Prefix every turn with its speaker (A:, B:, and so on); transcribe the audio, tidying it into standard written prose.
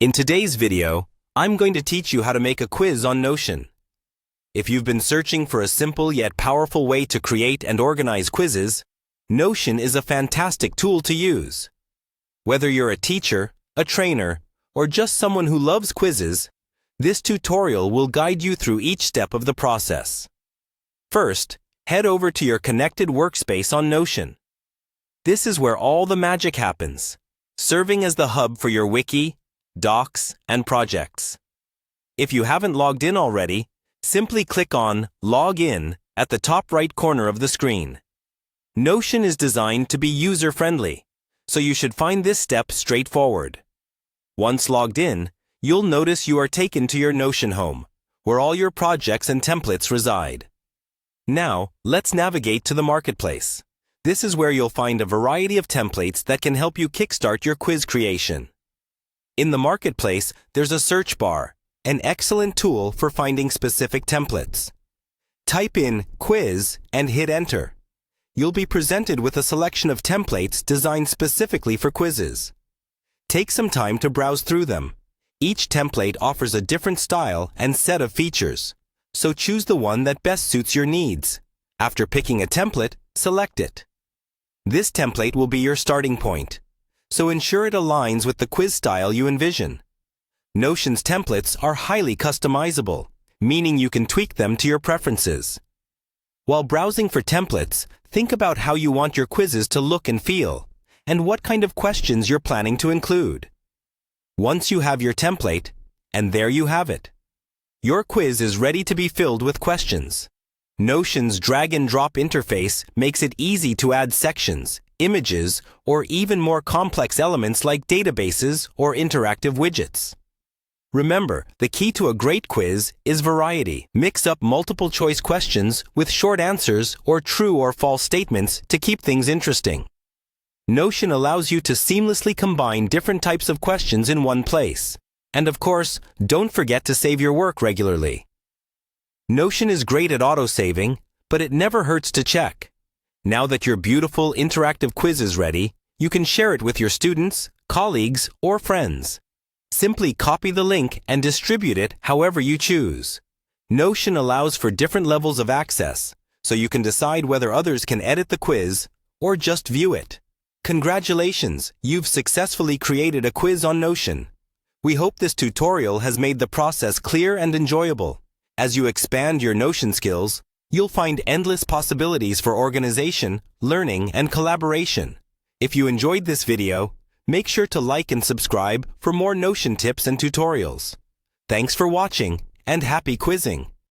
A: In today's video, I'm going to teach you how to make a quiz on Notion. If you've been searching for a simple yet powerful way to create and organize quizzes, Notion is a fantastic tool to use. Whether you're a teacher, a trainer, or just someone who loves quizzes, this tutorial will guide you through each step of the process. First, head over to your connected workspace on Notion. This is where all the magic happens, serving as the hub for your wiki, docs, and projects. If you haven't logged in already, simply click on Log In at the top right corner of the screen. Notion is designed to be user-friendly, so you should find this step straightforward. Once logged in, you'll notice you are taken to your Notion home, where all your projects and templates reside. Now, let's navigate to the marketplace. This is where you'll find a variety of templates that can help you kickstart your quiz creation. In the marketplace, there's a search bar, an excellent tool for finding specific templates. Type in quiz and hit enter. You'll be presented with a selection of templates designed specifically for quizzes. Take some time to browse through them. Each template offers a different style and set of features, so choose the one that best suits your needs. After picking a template, select it. This template will be your starting point, so ensure it aligns with the quiz style you envision. Notion's templates are highly customizable, meaning you can tweak them to your preferences. While browsing for templates, think about how you want your quizzes to look and feel, and what kind of questions you're planning to include. Once you have your template, and there you have it. Your quiz is ready to be filled with questions. Notion's drag-and-drop interface makes it easy to add sections, images, or even more complex elements like databases or interactive widgets. Remember, the key to a great quiz is variety. Mix up multiple choice questions with short answers or true or false statements to keep things interesting. Notion allows you to seamlessly combine different types of questions in one place. And of course, don't forget to save your work regularly. Notion is great at auto-saving, but it never hurts to check. Now that your beautiful interactive quiz is ready, you can share it with your students, colleagues, or friends. Simply copy the link and distribute it however you choose. Notion allows for different levels of access, so you can decide whether others can edit the quiz or just view it. Congratulations, you've successfully created a quiz on Notion. We hope this tutorial has made the process clear and enjoyable. As you expand your Notion skills, you'll find endless possibilities for organization, learning, and collaboration. If you enjoyed this video, make sure to like and subscribe for more Notion tips and tutorials. Thanks for watching, and happy quizzing!